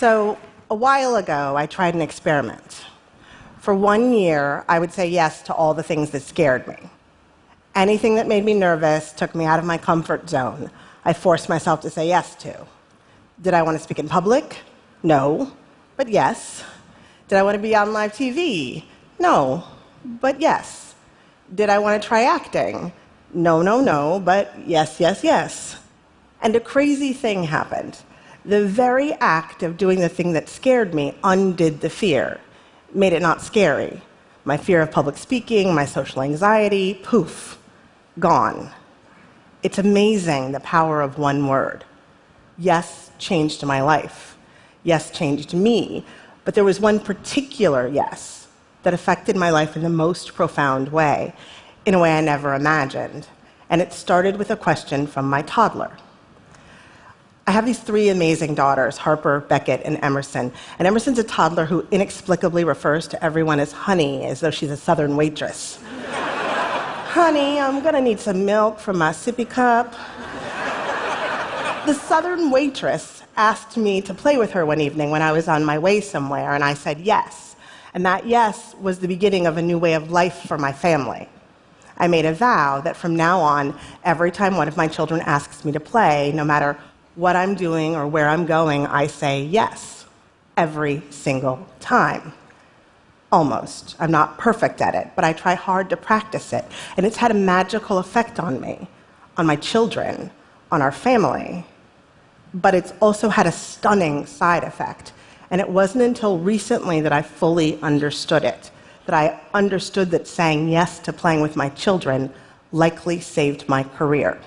So a while ago, I tried an experiment. For 1 year, I would say yes to all the things that scared me. Anything that made me nervous, took me out of my comfort zone, I forced myself to say yes to. Did I want to speak in public? No, but yes. Did I want to be on live TV? No, but yes. Did I want to try acting? No, but yes, yes, yes. And a crazy thing happened. The very act of doing the thing that scared me undid the fear, made it not scary. My fear of public speaking, my social anxiety, poof, gone. It's amazing the power of one word. Yes changed my life. Yes changed me. But there was one particular yes that affected my life in the most profound way, in a way I never imagined. And it started with a question from my toddler. I have these 3 amazing daughters, Harper, Beckett, and Emerson. And Emerson's a toddler who inexplicably refers to everyone as honey, as though she's a Southern waitress. Honey, I'm gonna need some milk from my sippy cup. The Southern waitress asked me to play with her one evening when I was on my way somewhere, and I said yes. And that yes was the beginning of a new way of life for my family. I made a vow that from now on, every time one of my children asks me to play, no matter what I'm doing or where I'm going, I say yes, every single time. Almost. I'm not perfect at it, but I try hard to practice it. And it's had a magical effect on me, on my children, on our family. But it's also had a stunning side effect. And it wasn't until recently that I fully understood it, that I understood that saying yes to playing with my children likely saved my career.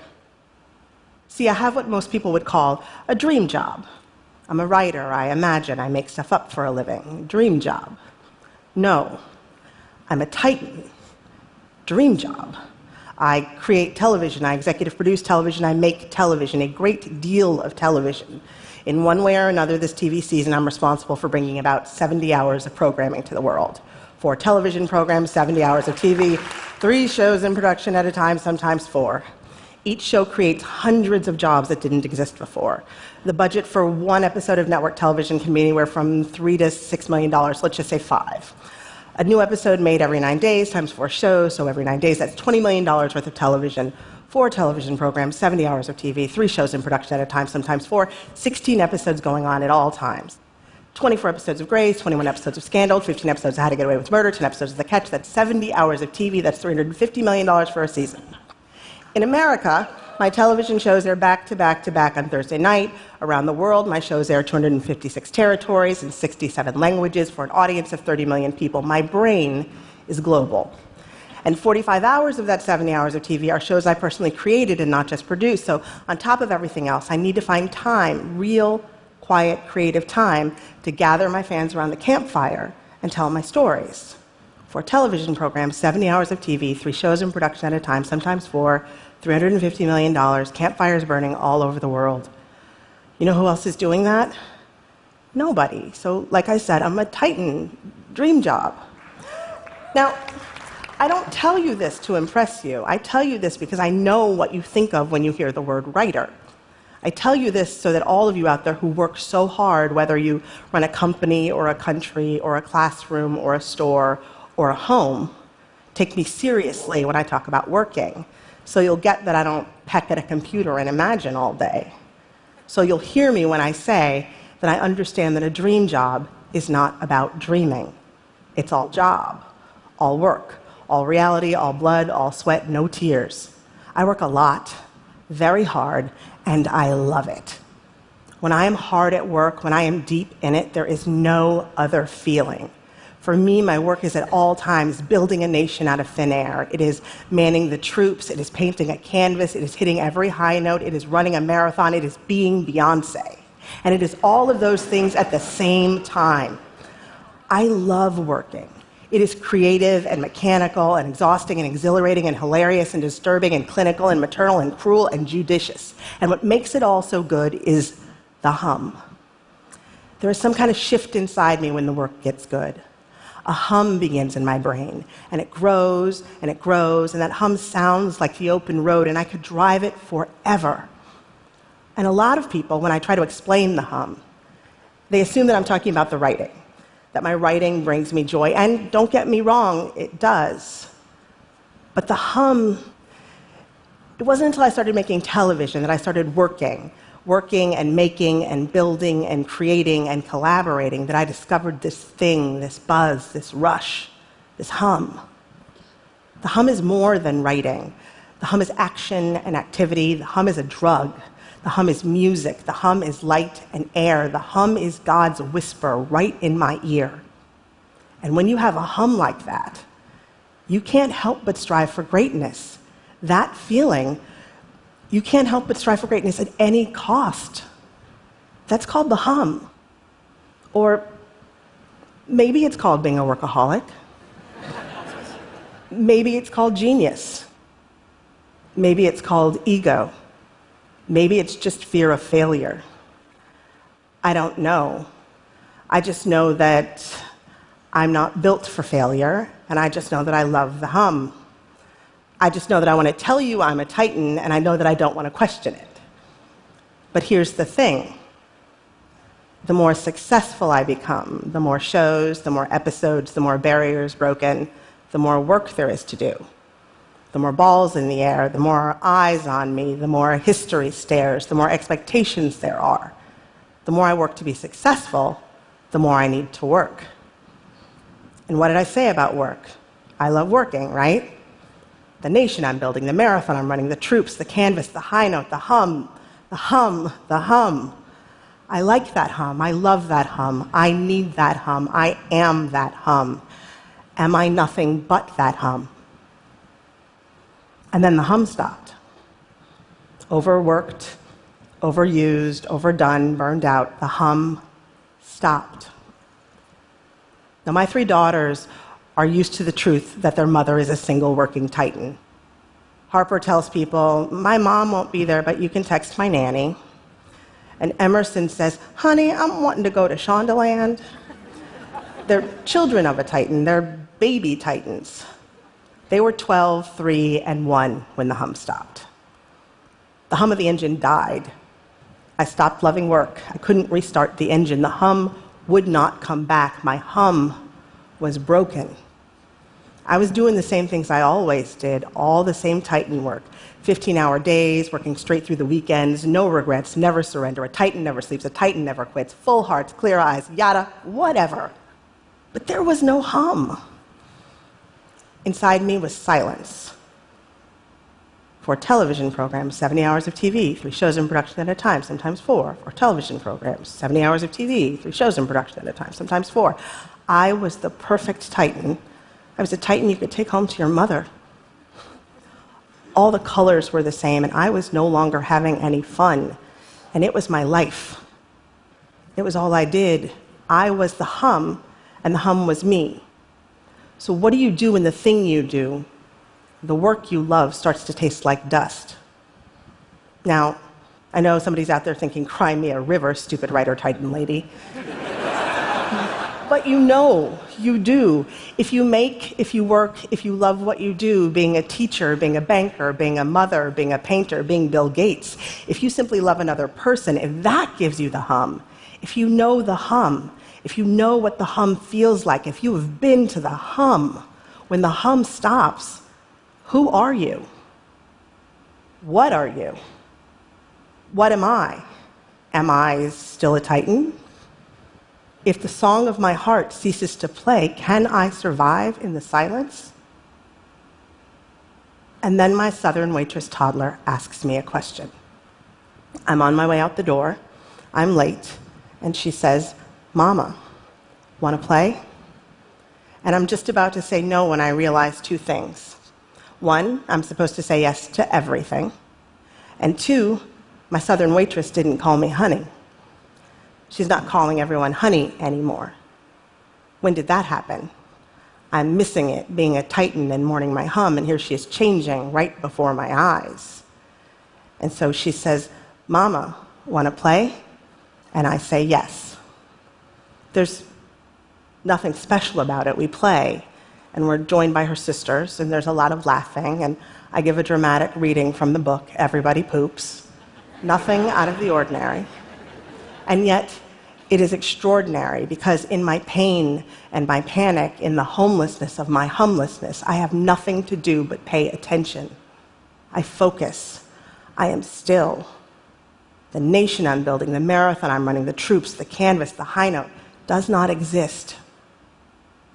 See, I have what most people would call a dream job. I'm a writer, I imagine, I make stuff up for a living. Dream job. No, I'm a titan. Dream job. I create television, I executive produce television, I make television, a great deal of television. In one way or another, this TV season, I'm responsible for bringing about 70 hours of programming to the world. 4 television programs, 70 hours of TV, 3 shows in production at a time, sometimes 4. Each show creates hundreds of jobs that didn't exist before. The budget for one episode of network television can be anywhere from $3 to $6 million, let's just say 5. A new episode made every 9 days times 4 shows, so every 9 days, that's $20 million worth of television. 4 television programs, 70 hours of TV, 3 shows in production at a time, sometimes 4, 16 episodes going on at all times. 24 episodes of Grace, 21 episodes of Scandal, 15 episodes of How to Get Away with Murder, 10 episodes of The Catch. That's 70 hours of TV, that's $350 million for a season. In America, my television shows air back to back to back on Thursday night. Around the world, my shows air 256 territories in 67 languages for an audience of 30 million people. My brain is global. And 45 hours of that 70 hours of TV are shows I personally created and not just produced. So on top of everything else, I need to find time, real, quiet, creative time, to gather my fans around the campfire and tell my stories. 4 television programs, 70 hours of TV, 3 shows in production at a time, sometimes 4, $350 million, campfires burning all over the world. You know who else is doing that? Nobody. So, like I said, I'm a titan. Dream job. Now, I don't tell you this to impress you. I tell you this because I know what you think of when you hear the word writer. I tell you this so that all of you out there who work so hard, whether you run a company or a country or a classroom or a store or a home, take me seriously when I talk about working. So you'll get that I don't peck at a computer and imagine all day. So you'll hear me when I say that I understand that a dream job is not about dreaming. It's all job, all work, all reality, all blood, all sweat, no tears. I work a lot, very hard, and I love it. When I am hard at work, when I am deep in it, there is no other feeling. For me, my work is at all times building a nation out of thin air. It is manning the troops. It is painting a canvas. It is hitting every high note. It is running a marathon. It is being Beyoncé. And it is all of those things at the same time. I love working. It is creative and mechanical and exhausting and exhilarating and hilarious and disturbing and clinical and maternal and cruel and judicious. And what makes it all so good is the hum. There is some kind of shift inside me when the work gets good. A hum begins in my brain, and it grows, and it grows, and that hum sounds like the open road, and I could drive it forever. And a lot of people, when I try to explain the hum, They assume that I'm talking about the writing, that my writing brings me joy. And don't get me wrong, it does. But the hum, it wasn't until I started making television that I started working and making and building and creating and collaborating, that I discovered this thing, this buzz, this rush, this hum. The hum is more than writing. The hum is action and activity. The hum is a drug. The hum is music. The hum is light and air. The hum is God's whisper right in my ear. And when you have a hum like that, you can't help but strive for greatness. That feeling, you can't help but strive for greatness at any cost. That's called the hum. Or maybe it's called being a workaholic. Maybe it's called genius. Maybe it's called ego. Maybe it's just fear of failure. I don't know. I just know that I'm not built for failure, and I just know that I love the hum. I just know that I want to tell you I'm a Titan, and I know that I don't want to question it. But here's the thing. The more successful I become, the more shows, the more episodes, the more barriers broken, the more work there is to do. The more balls in the air, the more eyes on me, the more history stares, the more expectations there are. The more I work to be successful, the more I need to work. And what did I say about work? I love working, right? The nation I'm building, the marathon I'm running, the troops, the canvas, the high note, the hum, the hum, the hum. I like that hum. I love that hum. I need that hum. I am that hum. Am I nothing but that hum? And then the hum stopped. Overworked, overused, overdone, burned out. The hum stopped. Now, my 3 daughters are used to the truth that their mother is a single working Titan. Harper tells people, my mom won't be there, but you can text my nanny. And Emerson says, honey, I'm wanting to go to Shondaland. They're children of a Titan. They're baby Titans. They were 12, 3, and 1 when the hum stopped. The hum of the engine died. I stopped loving work. I couldn't restart the engine. The hum would not come back. My hum was broken. I was doing the same things I always did, all the same Titan work. 15-hour days, working straight through the weekends, no regrets, never surrender. A Titan never sleeps, a Titan never quits, full hearts, clear eyes, yada, whatever. But there was no hum. Inside me was silence. 4 television programs, 70 hours of TV, 3 shows in production at a time, sometimes 4. 4 television programs, 70 hours of TV, 3 shows in production at a time, sometimes 4. I was the perfect Titan. I was a Titan you could take home to your mother. All the colors were the same, and I was no longer having any fun. And it was my life. It was all I did. I was the hum, and the hum was me. So what do you do when the thing you do, the work you love, starts to taste like dust? Now, I know somebody's out there thinking, cry me a river, stupid writer Titan lady. But you know, you do. If you make, if you work, if you love what you do, being a teacher, being a banker, being a mother, being a painter, being Bill Gates, if you simply love another person, if that gives you the hum, if you know the hum, if you know what the hum feels like, if you have been to the hum, when the hum stops, who are you? What are you? What am I? Am I still a Titan? If the song of my heart ceases to play, can I survive in the silence? And then my Southern waitress toddler asks me a question. I'm on my way out the door, I'm late, and she says, Mama, want to play? And I'm just about to say no when I realize 2 things. 1, I'm supposed to say yes to everything. And 2, my Southern waitress didn't call me honey. She's not calling everyone honey anymore. When did that happen? I'm missing it, being a Titan and mourning my hum, and here she is changing right before my eyes. And so she says, Mama, want to play? And I say yes. There's nothing special about it. We play, and we're joined by her sisters, and there's a lot of laughing, and I give a dramatic reading from the book, Everybody Poops. Nothing out of the ordinary. And yet, It is extraordinary because in my pain and my panic, in the homelessness of my humblessness, I have nothing to do but pay attention. I focus. I am still. The nation I'm building, the marathon I'm running, the troops, the canvas, the high note, does not exist.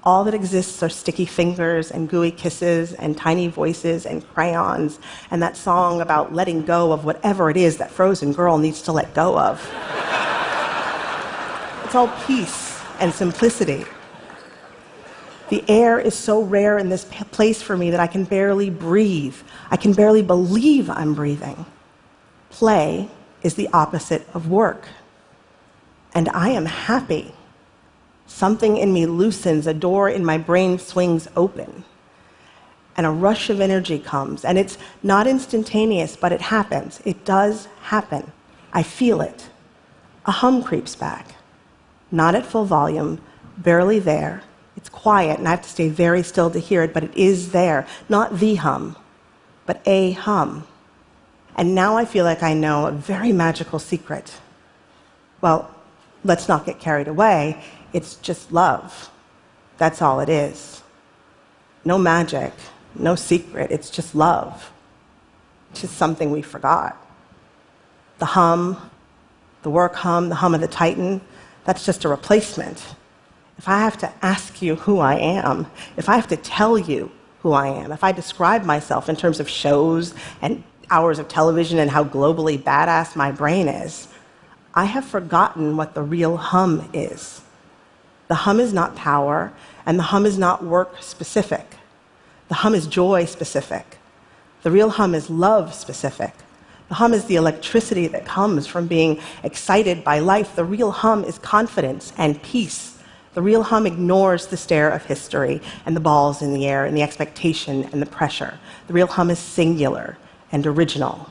All that exists are sticky fingers and gooey kisses and tiny voices and crayons and that song about letting go of whatever it is that frozen girl needs to let go of. It's all peace and simplicity. The air is so rare in this place for me that I can barely breathe. I can barely believe I'm breathing. Play is the opposite of work. And I am happy. Something in me loosens, a door in my brain swings open, and a rush of energy comes. And it's not instantaneous, but it happens. It does happen. I feel it. A hum creeps back. Not at full volume, barely there. It's quiet, and I have to stay very still to hear it, but it is there. Not the hum, but a hum. And now I feel like I know a very magical secret. Well, let's not get carried away. It's just love. That's all it is. No magic, no secret. It's just love. It's just something we forgot. The hum, the work hum, the hum of the Titan, that's just a replacement. If I have to ask you who I am, if I have to tell you who I am, if I describe myself in terms of shows and hours of television and how globally badass my brain is, I have forgotten what the real hum is. The hum is not power, and the hum is not work specific. The hum is joy specific. The real hum is love specific. The hum is the electricity that comes from being excited by life. The real hum is confidence and peace. The real hum ignores the stare of history and the balls in the air and the expectation and the pressure. The real hum is singular and original.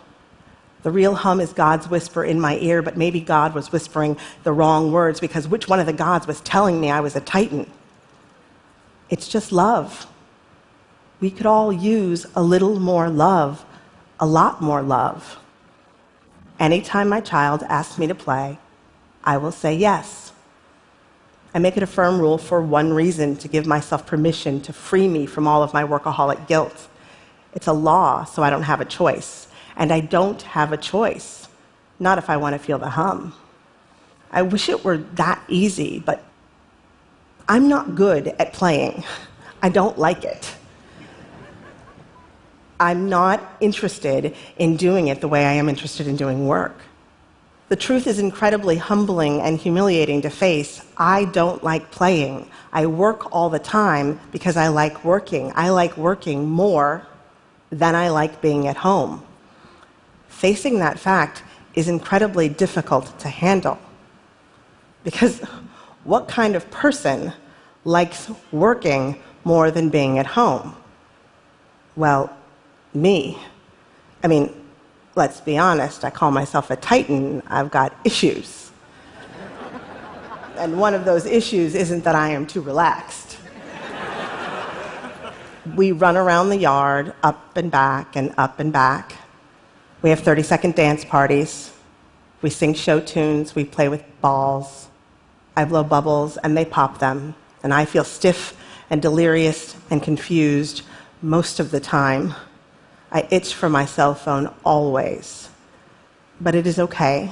The real hum is God's whisper in my ear, but maybe God was whispering the wrong words because which one of the gods was telling me I was a Titan? It's just love. We could all use a little more love, a lot more love. Anytime my child asks me to play, I will say yes. I make it a firm rule for one reason, to give myself permission to free me from all of my workaholic guilt. It's a law, so I don't have a choice. And I don't have a choice, not if I want to feel the hum. I wish it were that easy, but I'm not good at playing. I don't like it. I'm not interested in doing it the way I am interested in doing work. The truth is incredibly humbling and humiliating to face. I don't like playing. I work all the time because I like working. I like working more than I like being at home. Facing that fact is incredibly difficult to handle. Because what kind of person likes working more than being at home? Well, me. I mean, let's be honest, I call myself a Titan. I've got issues. And one of those issues isn't that I am too relaxed. We run around the yard, up and back and up and back. We have 30-second dance parties. We sing show tunes. We play with balls. I blow bubbles, and they pop them. And I feel stiff and delirious and confused most of the time. I itch for my cell phone always. But it is okay.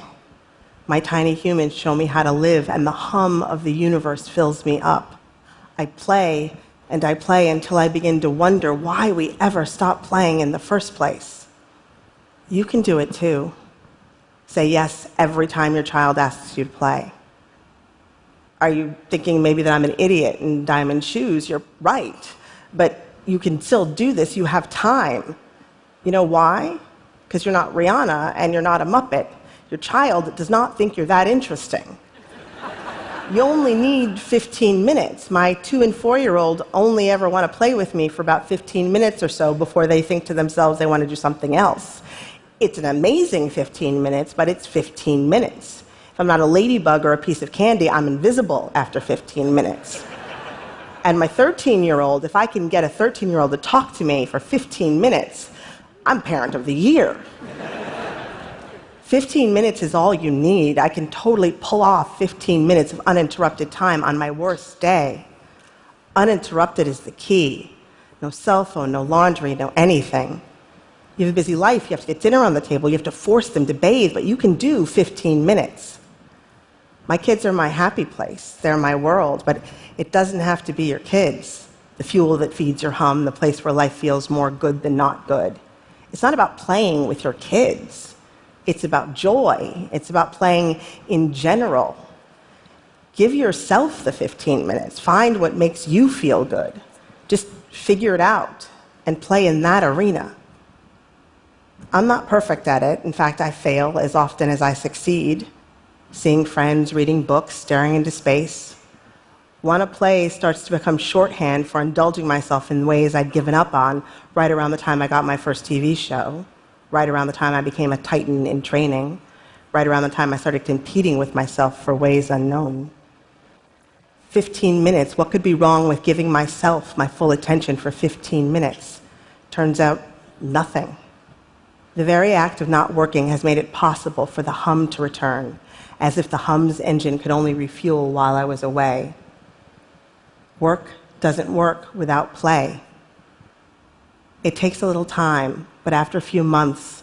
My tiny humans show me how to live, and the hum of the universe fills me up. I play, and I play until I begin to wonder why we ever stopped playing in the first place. You can do it too. Say yes every time your child asks you to play. Are you thinking maybe that I'm an idiot in diamond shoes? You're right. But you can still do this. You have time. You know why? Because you're not Rihanna and you're not a Muppet. Your child does not think you're that interesting. You only need 15 minutes. My 2- and 4-year-old only ever want to play with me for about 15 minutes or so before they think to themselves they want to do something else. It's an amazing 15 minutes, but it's 15 minutes. If I'm not a ladybug or a piece of candy, I'm invisible after 15 minutes. And my 13-year-old, if I can get a 13-year-old to talk to me for 15 minutes, I'm parent of the year. 15 minutes is all you need. I can totally pull off 15 minutes of uninterrupted time on my worst day. Uninterrupted is the key. No cell phone, no laundry, no anything. You have a busy life, you have to get dinner on the table, you have to force them to bathe, but you can do 15 minutes. My kids are my happy place, they're my world, but it doesn't have to be your kids. The fuel that feeds your hum, the place where life feels more good than not good. It's not about playing with your kids. It's about joy. It's about playing in general. Give yourself the 15 minutes. Find what makes you feel good. Just figure it out and play in that arena. I'm not perfect at it. In fact, I fail as often as I succeed. Seeing friends, reading books, staring into space. Wanna play starts to become shorthand for indulging myself in ways I'd given up on right around the time I got my first TV show, right around the time I became a titan in training, right around the time I started competing with myself for ways unknown. 15 minutes, what could be wrong with giving myself my full attention for 15 minutes? Turns out, nothing. The very act of not working has made it possible for the hum to return, as if the hum's engine could only refuel while I was away. Work doesn't work without play. It takes a little time, but after a few months,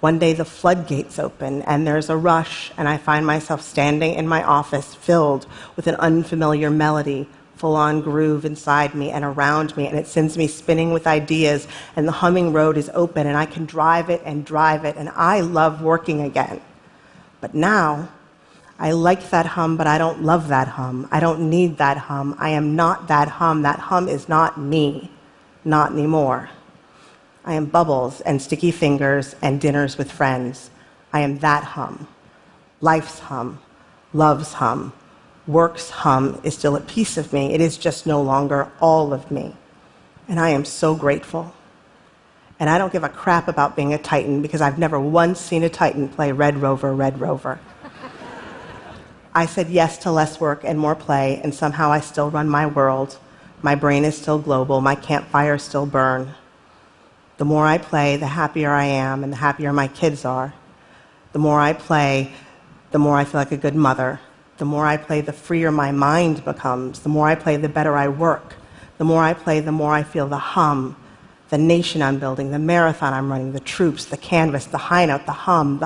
one day the floodgates open and there's a rush, and I find myself standing in my office filled with an unfamiliar melody, full-on groove inside me and around me, and it sends me spinning with ideas, and the humming road is open, and I can drive it, and I love working again. But now, I like that hum, but I don't love that hum. I don't need that hum. I am not that hum. That hum is not me. Not anymore. I am bubbles and sticky fingers and dinners with friends. I am that hum. Life's hum. Love's hum. Work's hum is still a piece of me. It is just no longer all of me. And I am so grateful. And I don't give a crap about being a Titan because I've never once seen a Titan play Red Rover, Red Rover. I said yes to less work and more play, and somehow I still run my world. My brain is still global. My campfires still burn. The more I play, the happier I am, and the happier my kids are. The more I play, the more I feel like a good mother. The more I play, the freer my mind becomes. The more I play, the better I work. The more I play, the more I feel the hum, the nation I'm building, the marathon I'm running, the troops, the canvas, the high note, the hum,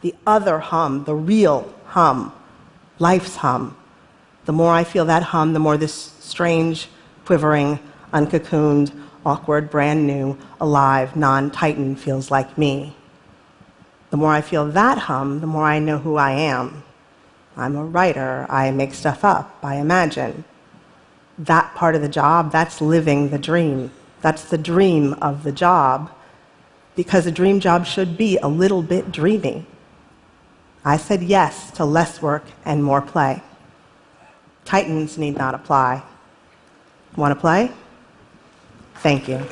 the other hum, the real hum. Life's hum. The more I feel that hum, the more this strange, quivering, uncocooned, awkward, brand new, alive, non-Titan feels like me. The more I feel that hum, the more I know who I am. I'm a writer. I make stuff up. I imagine. That part of the job, that's living the dream. That's the dream of the job, because a dream job should be a little bit dreamy. I said yes to less work and more play. Titans need not apply. Want to play? Thank you.